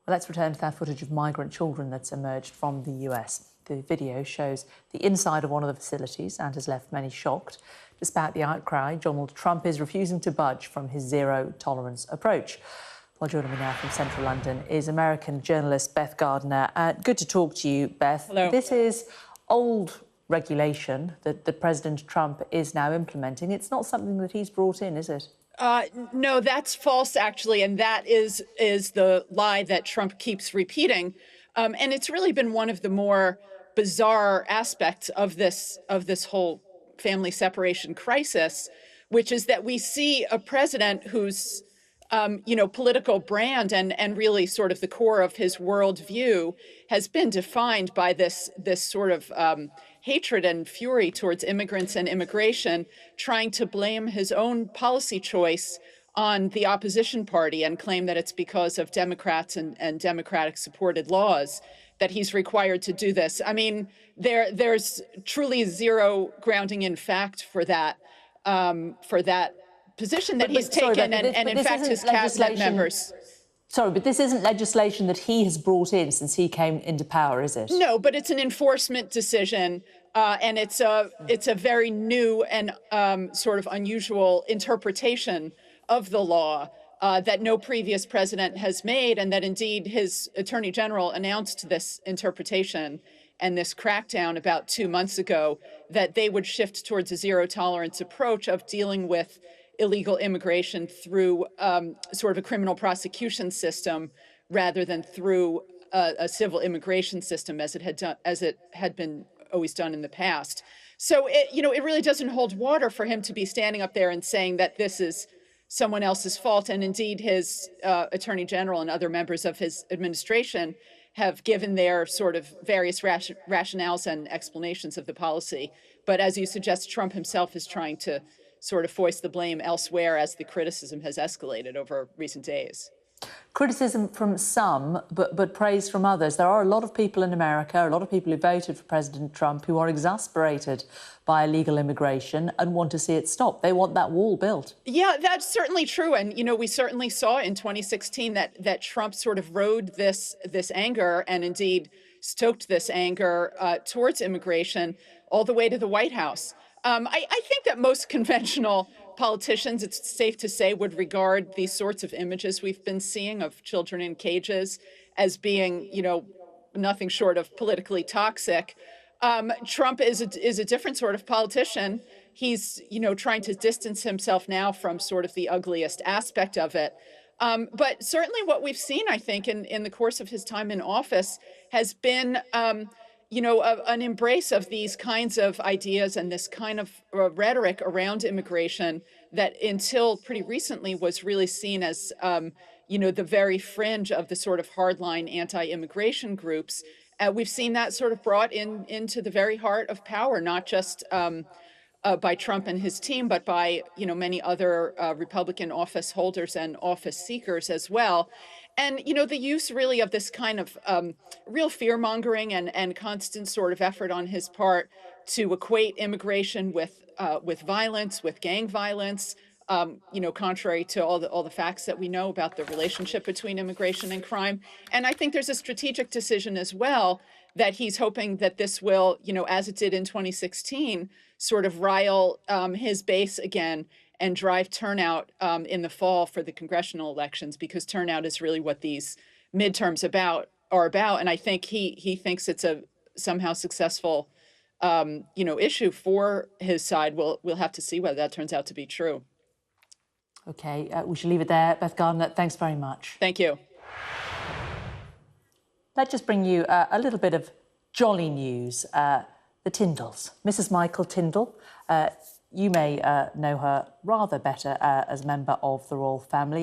Well, let's return to that footage of migrant children that's emerged from the US. The video shows the inside of one of the facilities and has left many shocked. Despite the outcry, Donald Trump is refusing to budge from his zero-tolerance approach. Well, joining me now from central London is American journalist Beth Gardner. Good to talk to you, Beth. Hello. This is old regulation that President Trump is now implementing. It's not something that he's brought in, is it? No, that's false, actually, and that is the lie that Trump keeps repeating. And it's really been one of the more bizarre aspects of this whole family separation crisis, which is that we see a president whose political brand and really sort of the core of his worldview has been defined by this sort of hatred and fury towards immigrants and immigration, trying to blame his own policy choice on the opposition party and claim that it's because of Democrats and Democratic supported laws that he's required to do this. I mean, there's truly zero grounding in fact for that position that he's taken, and in fact his cabinet members. Sorry, but this isn't legislation that he has brought in since he came into power, is it? No, but it's an enforcement decision, and it's a very new and sort of unusual interpretation of the law that no previous president has made, and that indeed his attorney general announced this interpretation and this crackdown about 2 months ago, that they would shift towards a zero-tolerance approach of dealing with illegal immigration through sort of a criminal prosecution system rather than through a civil immigration system as it had been always done in the past. So it really doesn't hold water for him to be standing up there and saying that this is someone else's fault. And indeed, his attorney general and other members of his administration have given their sort of various rationales and explanations of the policy. But as you suggest, Trump himself is trying to sort of foist the blame elsewhere as the criticism has escalated over recent days. Criticism from some, but praise from others. There are a lot of people in America, a lot of people who voted for President Trump who are exasperated by illegal immigration and want to see it stop. They want that wall built. Yeah, that's certainly true. And, we certainly saw in 2016 that Trump sort of rode this anger and indeed stoked this anger towards immigration all the way to the White House. I think that most conventional politicians, it's safe to say, would regard these sorts of images we've been seeing of children in cages as being, nothing short of politically toxic. Trump is a different sort of politician. He's, trying to distance himself now from sort of the ugliest aspect of it. But certainly what we've seen, I think, in the course of his time in office has been an embrace of these kinds of ideas and this kind of rhetoric around immigration that until pretty recently was really seen as, the very fringe of the sort of hardline anti-immigration groups. We've seen that sort of brought into the very heart of power, not just by Trump and his team, but by, many other Republican office holders and office seekers as well. And, the use really of this kind of real fear-mongering and constant sort of effort on his part to equate immigration with violence, with gang violence, contrary to all the facts that we know about the relationship between immigration and crime. And I think there's a strategic decision as well that he's hoping that this will, as it did in 2016, sort of rile his base again and drive turnout in the fall for the congressional elections, because turnout is really what these midterms are about. And I think he thinks it's a somehow successful, issue for his side. We'll have to see whether that turns out to be true. OK, we should leave it there. Beth Gardner, thanks very much. Thank you. Let's just bring you a little bit of jolly news. The Tindalls. Mrs. Michael Tindall. You may know her rather better as a member of the royal family.